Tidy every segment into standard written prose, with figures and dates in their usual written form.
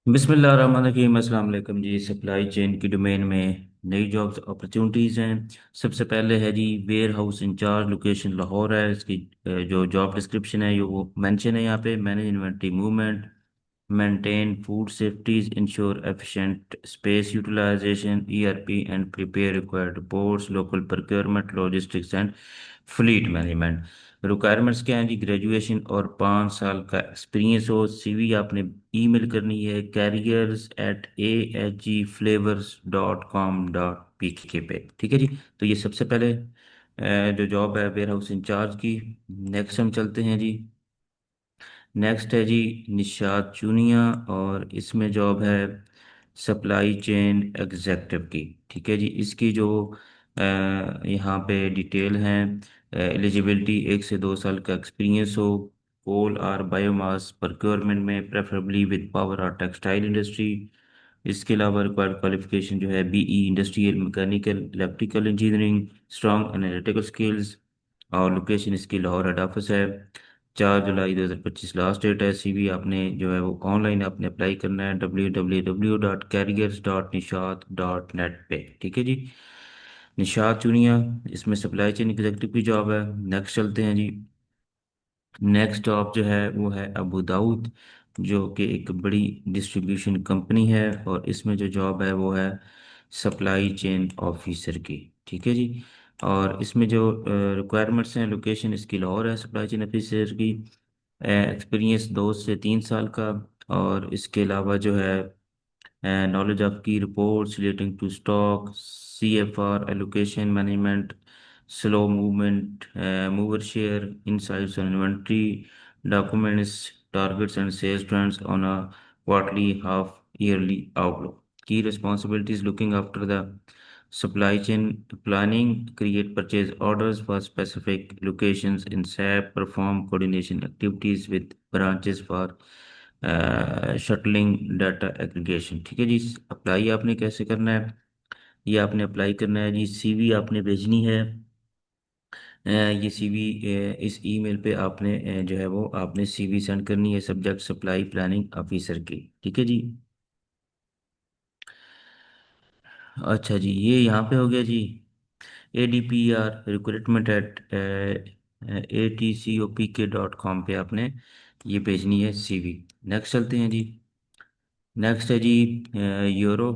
बिस्मिल्लाहिर्रहमानिर्रहीम अस्सलाम वालेकुम जी। सप्लाई चेन की डोमेन में नई जॉब्स अपॉर्चुनिटीज़ हैं। सबसे पहले है जी warehouse incharge, location Lahore है। इसकी जो जॉब डिस्क्रिप्शन है ये वो मेंशन है यहाँ पे। Manage inventory movement, maintain food safeties, ensure efficient space utilization, ERP and prepare required reports, local procurement, logistics and fleet management. Requirements क्या हैं जी? ग्रेजुएशन और 5 साल का एक्सपीरियंस हो। सीवी आपने ईमेल करनी है careers@ahgflavors.com.pk पे। ठीक है जी। तो ये सबसे पहले जो जॉब है वेयर हाउस इंचार्ज की। नेक्स्ट हम चलते हैं जी। नेक्स्ट है जी निशात चूनिया, और इसमें जॉब है सप्लाई चेन एग्जेक्टिव की। ठीक है जी। इसकी जो यहाँ पे डिटेल हैं, एलिजिबिलिटी 1 से 2 साल का एक्सपीरियंस हो, कोल और बायोमास प्रोक्योरमेंट में प्रेफरेबली विद पावर और टेक्सटाइल इंडस्ट्री। इसके अलावा रिक्वायर्ड क्वालिफिकेशन जो है BE industrial mechanical electrical engineering, strong analytical skills. और लोकेशन इसकी लाहौर हेड ऑफिस है। 4 जुलाई 2025 लास्ट डेट है। सीवी आपने जो है वो ऑनलाइन आपने अप्लाई करना है www.careers.nishat.net पे। ठीक है जी। निशात चुनिया, इसमें सप्लाई चेन एग्जीक्यूटिव की जॉब है। नेक्स्ट चलते हैं जी। नेक्स्ट जॉब जो है वो है अबू दाऊद, जो कि एक बड़ी डिस्ट्रीब्यूशन कंपनी है, और इसमें जो जॉब है वो है सप्लाई चेन ऑफिसर की। ठीक है जी। और इसमें जो रिक्वायरमेंट्स हैं, लोकेशन इसकी लाहौर है। सप्लाई चेन ऑफिसर की एक्सपीरियंस 2 से 3 साल का। और इसके अलावा जो है knowledge of key reports relating to stock, CFR, allocation management, slow movement, mover share, insights on inventory, documents, targets and sales trends on a quarterly, half yearly outlook. Key responsibilities: looking after the supply chain planning, create purchase orders for specific locations in SAP, perform coordination activities with branches for shuttling data aggregation. ठीक है जी। Apply आपने कैसे करना है? ये आपने apply करना है जी, सीवी आपने भेजनी है। ये सीवी इस ईमेल पे आपने जो है वो आपने सीवी सेंड करनी है, सब्जेक्ट सप्लाई प्लानिंग ऑफिसर की। ठीक है जी। अच्छा जी, ये यहाँ पे हो गया जी। ADPR रिक्रूटमेंट एट ATCOPK.com पे आपने ये भेजनी है सीवी। नेक्स्ट चलते हैं जी। नेक्स्ट है जी यूरो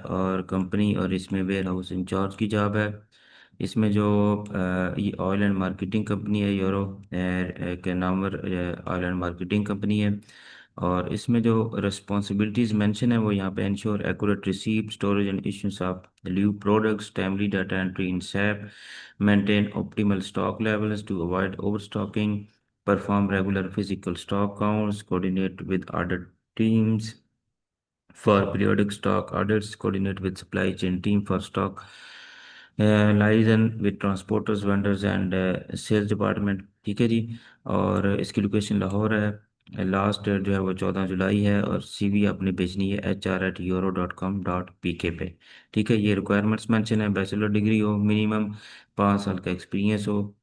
और कंपनी, और इसमें वेयर हाउस इंचार्ज की जॉब है। इसमें जो ये ऑयल एंड मार्केटिंग कंपनी है यूरो के Namvar oil and marketing company है। और इसमें जो रिस्पॉन्सिबिलिटीज मेंशन है वो यहाँ पे ensure accurate receipt, storage and issues of lube products, timely data entry in SAP, maintain optimal stock levels to avoid overstocking, perform regular physical stock counts, coordinate with other teams for periodic stock audits, coordinate with supply chain team for stock liaison with transporters, vendors and sales department। ठीक है जी। और इसकी location Lahore है। Last date जो है वो 14 जुलाई है, और सीवी आपने भेजनी है HR@euro.com.pk पे। ठीक है। ये रिक्वायरमेंट्स मेंशन है, बैचलर डिग्री हो, मिनिमम 5 साल का एक्सपीरियंस हो,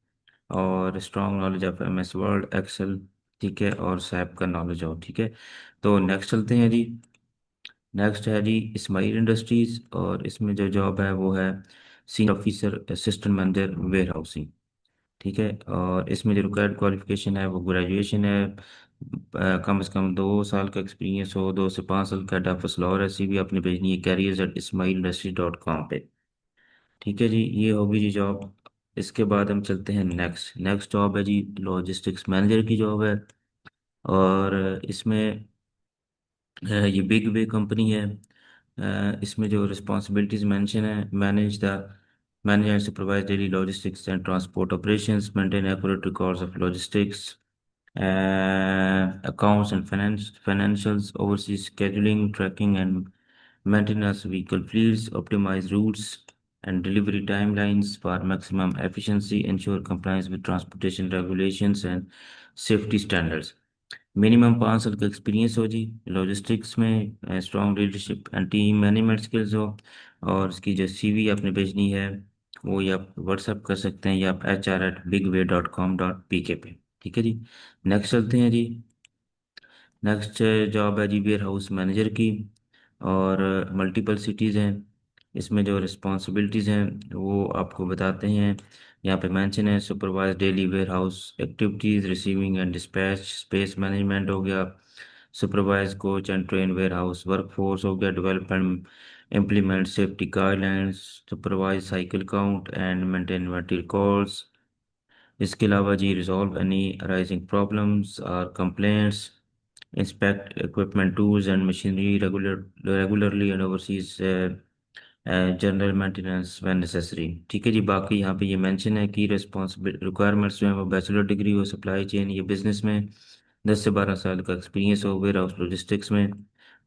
और strong knowledge of MS word, excel. ठीक है। और सैप का नॉलेज हो। ठीक है। तो नेक्स्ट चलते हैं जी। नेक्स्ट है जी इस्माइल इंडस्ट्रीज, और इसमें जो जॉब है वो है senior officer assistant manager warehousing. ठीक है। और इसमें जो रिक्वायर्ड क्वालिफिकेशन है वो ग्रेजुएशन है, कम से कम 2 साल का एक्सपीरियंस हो, 2 से 5 साल का डाटा फ्लोर है। सीवी अपनी भेजनी है careers@ismailindustries.com पे। ठीक है जी। ये होगी जी जॉब। इसके बाद हम चलते हैं नेक्स्ट। नेक्स्ट जॉब है जी लॉजिस्टिक्स मैनेजर की जॉब है। और इसमें ये बिग वे कंपनी है। इसमें जो रिस्पॉन्सिबिलिटीज मेंशन है, manage and supervise daily logistics and transport operations, maintain accurate records of logistics, accounts and financials, overseas scheduling, tracking and maintenance vehicle fleets, optimize routes and delivery timelines for maximum efficiency, ensure compliance with transportation regulations and safety standards। Minimum 5 साल का experience हो जी logistics में, strong leadership and team management skills हो। और इसकी जो CV आपने भेजनी है वो या आप व्हाट्सअप कर सकते हैं, या आप HR@bigway.com.pk पे। ठीक है जी। नेक्स्ट चलते हैं जी। नेक्स्ट जॉब है जी वेयर हाउस मैनेजर की, और मल्टीपल सिटीज़ हैं। इसमें जो रिस्पॉन्सिबिलिटीज़ हैं वो आपको बताते हैं। यहाँ पे मेंशन है supervise daily warehouse activities, receiving and dispatch, space management हो गया, supervise coach and train warehouse workforce हो गया, develop and implement safety guidelines, supervise cycle count and maintain inventory records. इसके अलावा जी रिजॉल्व एनी अराइजिंग प्रॉब्लम्स और complaints, inspect equipment, tools and machinery regularly and oversees general maintenance when necessary. ठीक है जी। बाकी यहाँ पे ये मेंशन है कि रिस्पॉन्सिबिल रिक्वायरमेंट्स जो है वो बैचलर डिग्री हो सप्लाई चेन या बिजनेस में, 10 से 12 साल का एक्सपीरियंस हो वेयर हाउस लॉजिस्टिक्स में,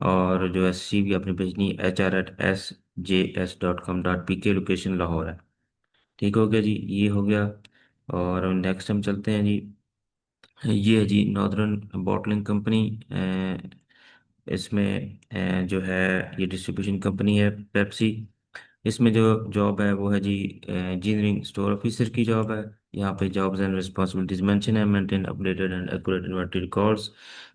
और जो है CV आपने भेजनी HR@sjs.com.pk, लोकेशन लाहौर है। ठीक हो गया जी, ये हो गया। और नेक्स्ट हम चलते हैं जी। ये है जी नॉर्दर्न बॉटलिंग कंपनी। इसमें जो है ये डिस्ट्रीब्यूशन कंपनी है पेप्सी। इसमें जो जॉब है वो है जी इंजीनियरिंग स्टोर ऑफिसर की जॉब है। यहाँ पे जॉब्स एंड रिस्पॉन्सिबिलिटीज मेंशन है, maintain updated and accurate inventory records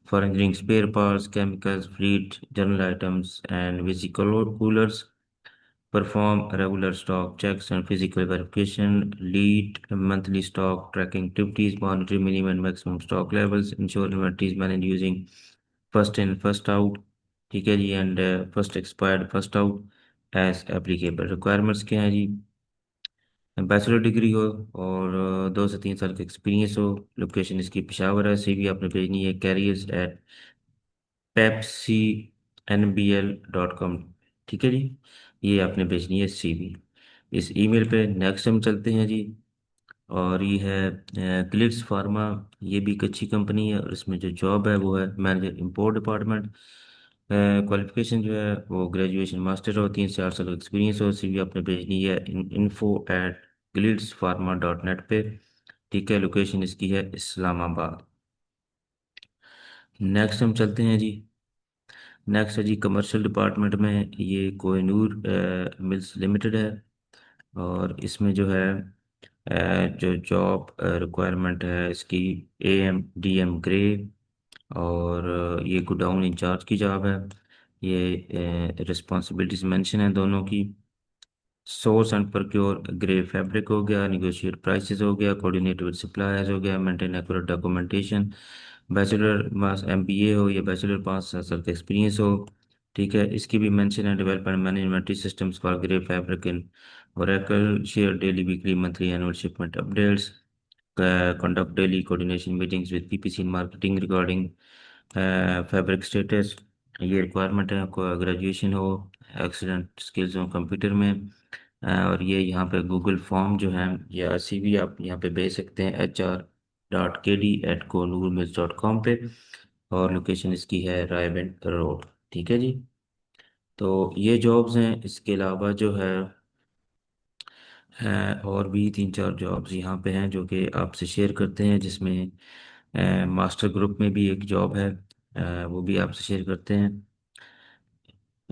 for engineering spare parts, chemicals, fleet, general items and vehicle coolers, perform regular stock checks and physical verification, lead monthly stock tracking activities, monitor minimum and maximum stock levels, ensure inventory is managed using first in, first out, ठीक है जी, and first expired first out as applicable. Requirements क्या है जी? Bachelor degree हो और 2 से 3 साल का एक्सपीरियंस हो। लोकेशन इसकी पेशावर है। CV आपने भेजनी है careers@pepsinbl.com। ठीक है जी, ये आपने भेजनी है CV इस ईमेल पे। नेक्स्ट हम चलते हैं जी। और ये है ग्लिट्स फार्मा। ये भी एक अच्छी कंपनी है और इसमें जो जॉब है वो है मैनेजर इंपोर्ट डिपार्टमेंट। क्वालिफिकेशन जो है वो ग्रेजुएशन मास्टर हो, 3 से 8 साल का एक्सपीरियंस हो। CV आपने भेजनी है info@glidsfarma.net पे। ठीक है, लोकेशन इसकी है इस्लामाबाद। नेक्स्ट हम चलते हैं जी। नेक्स्ट है जी कमर्शियल डिपार्टमेंट में, ये कोहिनूर मिल्स लिमिटेड है। और इसमें जो है जो जॉब रिक्वायरमेंट है इसकी AM/DM ग्रे, और ये गोडाउन इंचार्ज की जॉब है। ये रिस्पॉन्सिबिलिटीज मेंशन है दोनों की। Source and procure grey fabric हो गया, निगोशिएट प्राइसेस हो गया, कोऑर्डिनेट विद सप्लायर्स हो गया, मेंटेन एक्यूरेट डॉक्यूमेंटेशन। बैचलर मास MBA हो या बैचलर 5 साल का एक्सपीरियंस हो। ठीक है, इसकी भी मेंशन है develop and management systems for grey fabric in Oracle, share daily weekly monthly annual shipment updates, conduct daily coordination meetings with PPC in marketing regarding fabric status. ये रिक्वायरमेंट है, आपको ग्रेजुएशन हो, एक्सीलेंट स्किल्स हो computer में। और ये यहाँ पे गूगल फॉर्म जो है या CV आप यहाँ पे भेज सकते हैं HR.KD@konurmills.com पे। और लोकेशन इसकी है रायबेंड रोड। ठीक है जी। तो ये जॉब्स हैं। इसके अलावा जो है और भी 3-4 जॉब्स यहाँ पे हैं जो कि आपसे शेयर करते हैं, जिसमें मास्टर ग्रुप में भी एक जॉब है, वो भी आपसे शेयर करते हैं।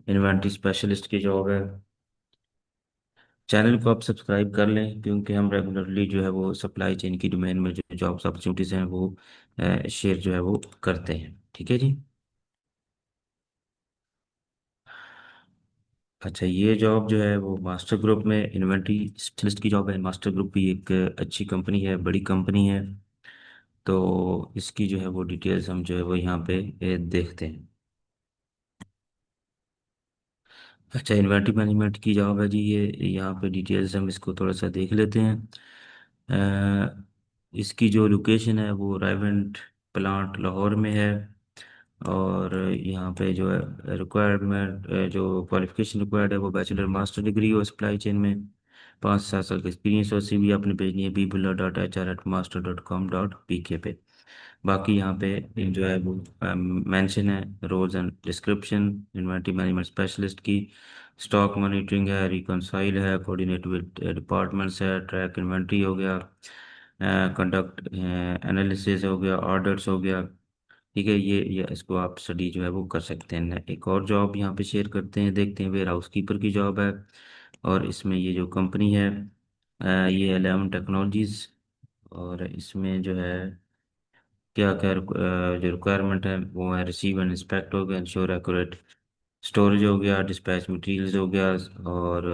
इन्वेंट्री स्पेशलिस्ट की जॉब है। चैनल को आप सब्सक्राइब कर लें क्योंकि हम रेगुलरली जो है वो सप्लाई चेन की डोमेन में जो जॉब्स अपॉर्चुनिटीज़ हैं वो शेयर जो है वो करते हैं। ठीक है जी। अच्छा, ये जॉब जो है वो मास्टर ग्रुप में इन्वेंट्री स्पेशलिस्ट की जॉब है। मास्टर ग्रुप भी एक अच्छी कंपनी है, बड़ी कंपनी है। तो इसकी जो है वो डिटेल्स हम जो है वो यहाँ पे देखते हैं। अच्छा, इन्वेंट्री मैनेजमेंट की जॉब है जी ये। यहाँ पे डिटेल्स हम इसको थोड़ा सा देख लेते हैं। इसकी जो लोकेशन है वो रायवेंट प्लांट लाहौर में है। और यहाँ पे जो है रिक्वायरमेंट, जो क्वालिफिकेशन रिक्वायर्ड है वो बैचलर मास्टर डिग्री हो सप्लाई चेन में, 5 से 7 साल का एक्सपीरियंस हो। CV आपने भेजनी है bbulla.hr@master.com.pk पे। बाकी यहाँ पे जो है वो मेंशन है roles and description inventory management specialist की। स्टॉक मॉनिटरिंग है, रिकॉन्साइल है, कोऑर्डिनेट विद डिपार्टमेंट्स है, ट्रैक इन्वेंट्री हो गया, कंडक्ट एनालिसिस हो गया, ऑर्डर्स हो गया। ठीक है, ये इसको आप स्टडी जो है वो कर सकते हैं। एक और जॉब यहाँ पे शेयर करते हैं, देखते हैं। वेयर हाउस कीपर की जॉब है। और इसमें ये जो कंपनी है ये 11 टेक्नोलॉजीज। और इसमें जो है क्या क्या जो रिक्वायरमेंट है वो है, रिसीव एंड इंस्पेक्ट हो गया, इंश्योर एक्यूरेट स्टोरेज हो गया, डिस्पैच मटेरियल्स हो गया, और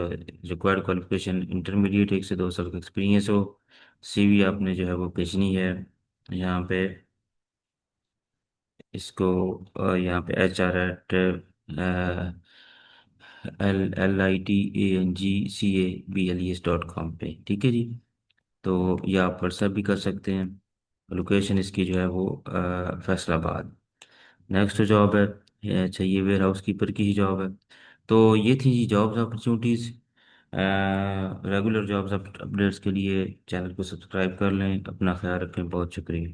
रिक्वायर्ड क्वालिफिकेशन इंटरमीडिएट, 1 से 2 साल का एक्सपीरियंस हो। सीवी आपने जो है वो भेजनी है यहाँ पे, इसको यहाँ पे HR@LITANGCABLES.com पे, ठीक है जी। तो ये आप व्हाट्सएप भी कर सकते हैं। लोकेशन इसकी जो है वो फैसलाबाद। नेक्स्ट जॉब है, ये चाहिए वेयर हाउस कीपर की ही जॉब है। तो ये थी जी jobs opportunities. Regular jobs updates के लिए चैनल को सब्सक्राइब कर लें। अपना ख्याल रखें, बहुत शुक्रिया।